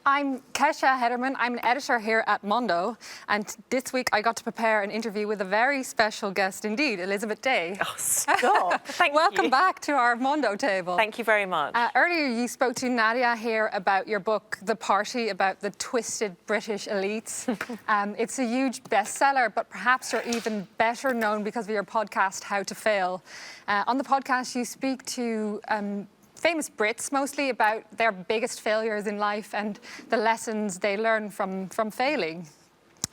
I'm Keshia Hederman. I'm an editor here at Mondo, and this week I got to prepare an interview with a very special guest indeed, Elizabeth Day. Oh, stop. Thank you. Welcome back to our Mondo table. Thank you very much. Earlier you spoke to Nadia here about your book, The Party, about the twisted British elites. It's a huge bestseller, but perhaps you're even better known because of your podcast, How to Fail. On the podcast you speak to famous Brits, mostly about their biggest failures in life and the lessons they learn from failing.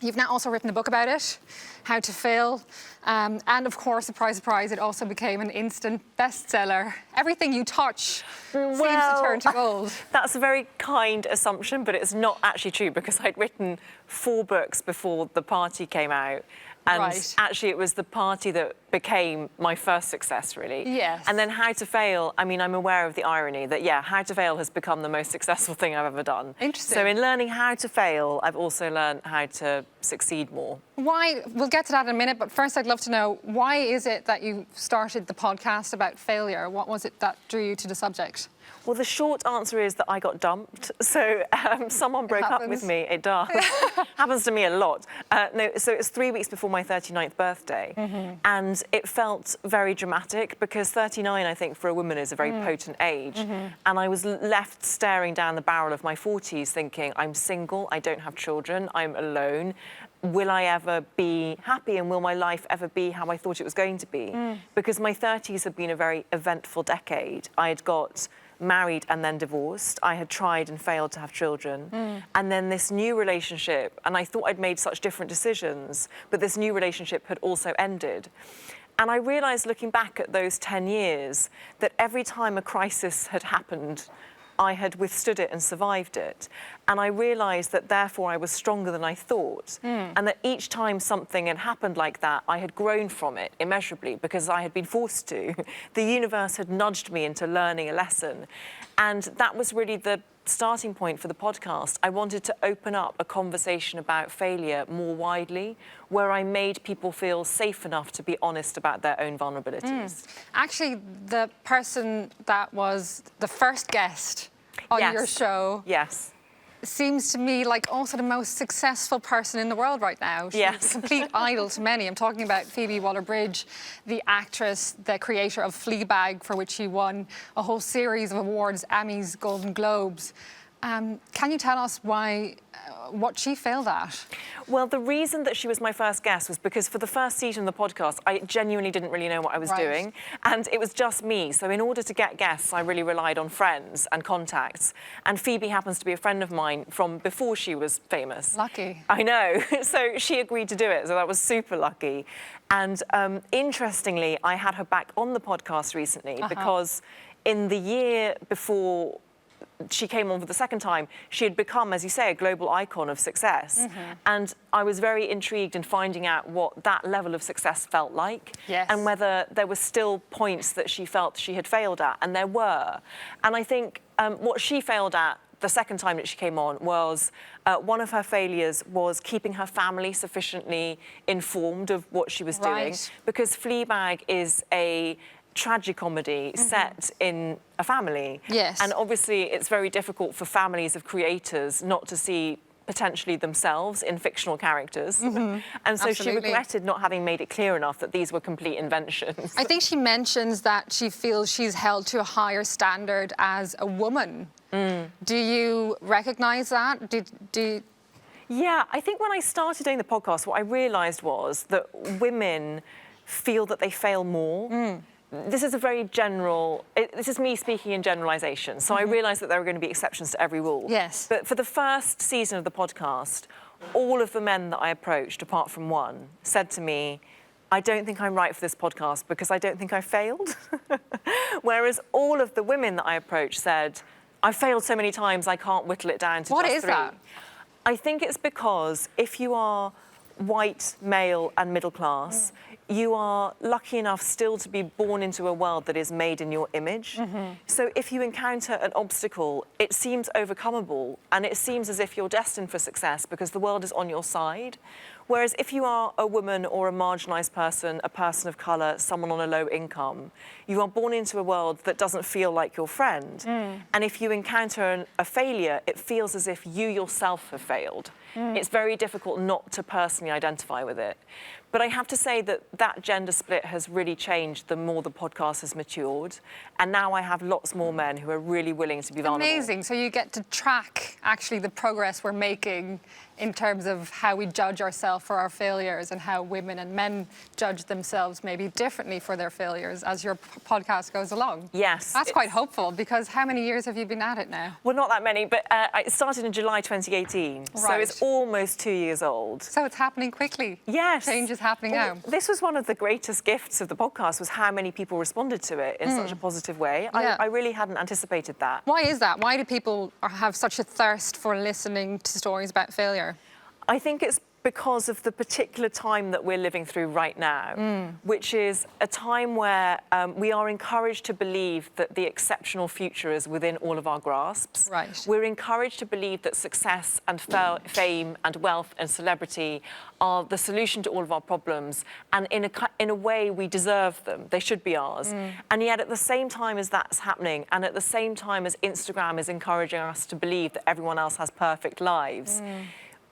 You've now also written a book about it, How to Fail. And of course, surprise, surprise, it also became an instant bestseller. Everything you touch seems to turn to gold. That's a very kind assumption, but it's not actually true because I'd written 4 books before The Party came out. And actually, it was The Party that became my first success, really. Yes. And then How to Fail, I mean, I'm aware of the irony that, yeah, How to Fail has become the most successful thing I've ever done. Interesting. So in learning how to fail, I've also learned how to succeed more. Why? We'll get to that in a minute, but first I'd love to know, why is it that you started the podcast about failure? What was it that drew you to the subject? Well, the short answer is that I got dumped. So someone broke up with me. It does. Happens to me a lot. So it's 3 weeks before my 39th birthday. Mm-hmm. And it felt very dramatic because 39, I think, for a woman is a very potent age. Mm-hmm. And I was left staring down the barrel of my 40s thinking, I'm single, I don't have children, I'm alone. Will I ever be happy and will my life ever be how I thought it was going to be? Because my 30s had been a very eventful decade. I had got married and then divorced. I had tried and failed to have children. And then this new relationship, and I thought I'd made such different decisions, but this new relationship had also ended. And I realised, looking back at those 10 years, that every time a crisis had happened, I had withstood it and survived it. And I realised that therefore I was stronger than I thought. And that each time something had happened like that, I had grown from it immeasurably because I had been forced to. The universe had nudged me into learning a lesson. And that was really the starting point for the podcast. I wanted to open up a conversation about failure more widely, where I made people feel safe enough to be honest about their own vulnerabilities. Actually, the person that was the first guest on your show seems to me like also the most successful person in the world right now. She's a complete idol to many. I'm talking about Phoebe Waller-Bridge, the actress, the creator of Fleabag, for which she won a whole series of awards, Emmys, Golden Globes. Can you tell us what she failed at? Well, the reason that she was my first guest was because for the first season of the podcast, I genuinely didn't really know what I was doing. And it was just me. So in order to get guests, I really relied on friends and contacts. And Phoebe happens to be a friend of mine from before she was famous. Lucky. I know. So she agreed to do it. So that was super lucky. And interestingly, I had her back on the podcast recently because in the year before she came on for the second time, she had become, as you say, a global icon of success. And I was very intrigued in finding out what that level of success felt like and whether there were still points that she felt she had failed at, and there were. And I think what she failed at the second time that she came on was one of her failures was keeping her family sufficiently informed of what she was doing, because Fleabag is a tragicomedy set in a family. And obviously it's very difficult for families of creators not to see potentially themselves in fictional characters. And so she regretted not having made it clear enough that these were complete inventions. I think she mentions that she feels she's held to a higher standard as a woman. Do you recognise that? Yeah, I think when I started doing the podcast, what I realised was that women feel that they fail more. This is a very general, this is me speaking in generalisation, so I realised that there were going to be exceptions to every rule. But for the first season of the podcast, all of the men that I approached, apart from one, said to me, I don't think I'm right for this podcast because I don't think I failed. Whereas all of the women that I approached said, I've failed so many times, I can't whittle it down to just 3. What is that? I think it's because if you are white, male and middle class, you are lucky enough still to be born into a world that is made in your image. So if you encounter an obstacle, it seems overcomable and it seems as if you're destined for success because the world is on your side. Whereas if you are a woman or a marginalised person, a person of colour, someone on a low income, you are born into a world that doesn't feel like your friend. And if you encounter a failure, it feels as if you yourself have failed. It's very difficult not to personally identify with it. But I have to say that that gender split has really changed the more the podcast has matured. And now I have lots more men who are really willing to be vulnerable. Amazing. So you get to track actually the progress we're making in terms of how we judge ourselves for our failures and how women and men judge themselves maybe differently for their failures as your podcast goes along. Yes. That's quite hopeful, because how many years have you been at it now? Well, not that many, but it started in July 2018. So Right. it's almost 2 years old. So it's happening quickly. Yes. Change is happening Well, now. This was one of the greatest gifts of the podcast, was how many people responded to it in such a positive way. Yeah. I really hadn't anticipated that. Why is that? Why do people have such a thirst for listening to stories about failure? I think it's because of the particular time that we're living through right now, which is a time where we are encouraged to believe that the exceptional future is within all of our grasps. Right. We're encouraged to believe that success and fame and wealth and celebrity are the solution to all of our problems, and in a way we deserve them. They should be ours. And yet at the same time as that's happening, and at the same time as Instagram is encouraging us to believe that everyone else has perfect lives,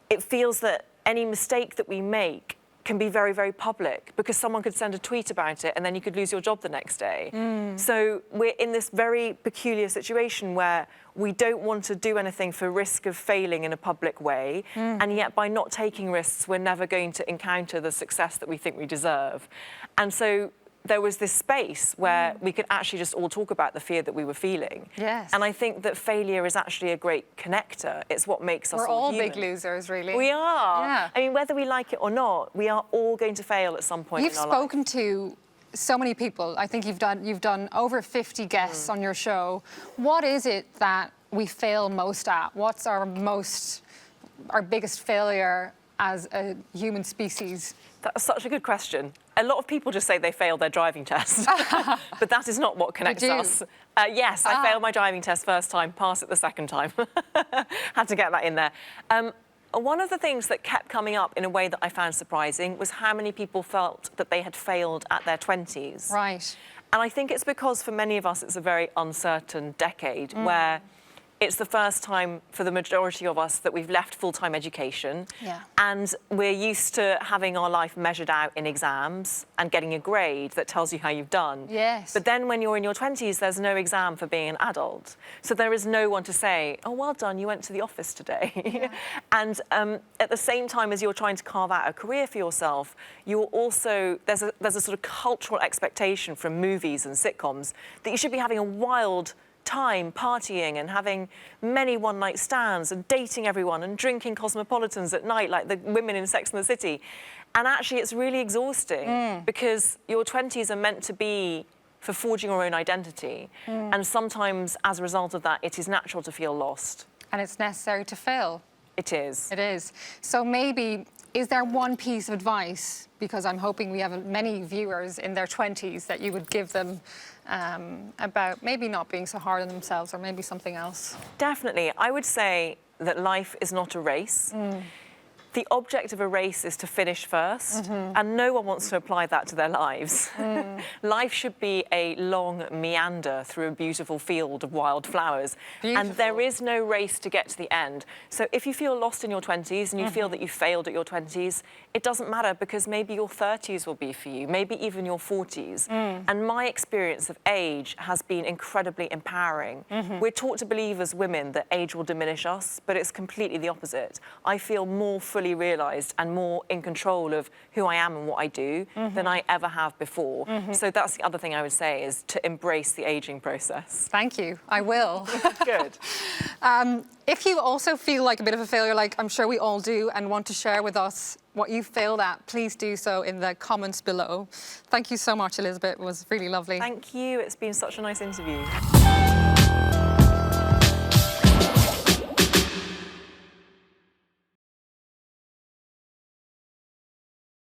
it feels that any mistake that we make can be very, very public, because someone could send a tweet about it and then you could lose your job the next day. So we're in this very peculiar situation where we don't want to do anything for risk of failing in a public way, and yet by not taking risks, we're never going to encounter the success that we think we deserve. And so there was this space where we could actually just all talk about the fear that we were feeling. Yes. And I think that failure is actually a great connector. It's what makes us We're all all human. big losers, really. We are. Yeah. I mean, whether we like it or not, we are all going to fail at some point You've in our life. spoken to so many people. I think you've done over 50 guests on your show. What is it that we fail most at? What's our biggest failure as a human species? That's such a good question. A lot of people just say they failed their driving test, but that is not what connects us. Yes, I failed my driving test first time, passed it the second time. Had to get that in there. One of the things that kept coming up in a way that I found surprising was how many people felt that they had failed at their 20s. Right. And I think it's because for many of us it's a very uncertain decade where it's the first time for the majority of us that we've left full-time education. Yeah. And we're used to having our life measured out in exams and getting a grade that tells you how you've done. Yes. But then when you're in your 20s, there's no exam for being an adult. So there is no one to say, oh, well done, you went to the office today. Yeah. And at the same time as you're trying to carve out a career for yourself, you're also, there's a sort of cultural expectation from movies and sitcoms that you should be having a wild time partying and having many one-night stands and dating everyone and drinking cosmopolitans at night like the women in Sex and the City. And actually it's really exhausting because your 20s are meant to be for forging your own identity. And sometimes as a result of that, it is natural to feel lost. And it's necessary to fail. It is. It is. So maybe, is there one piece of advice, because I'm hoping we have many viewers in their 20s, that you would give them about maybe not being so hard on themselves, or maybe something else? Definitely. I would say that life is not a race. The object of a race is to finish first, and no one wants to apply that to their lives. Life should be a long meander through a beautiful field of wild flowers. And there is no race to get to the end. So if you feel lost in your 20s and you feel that you failed at your 20s, it doesn't matter, because maybe your 30s will be for you, maybe even your 40s. And my experience of age has been incredibly empowering. We're taught to believe as women that age will diminish us, but it's completely the opposite. I feel more fully realised and more in control of who I am and what I do than I ever have before. So that's the other thing I would say, is to embrace the ageing process. Thank you. I will. Good. If you also feel like a bit of a failure, like I'm sure we all do, and want to share with us what you failed at, please do so in the comments below. Thank you so much, Elizabeth. It was really lovely. Thank you. It's been such a nice interview.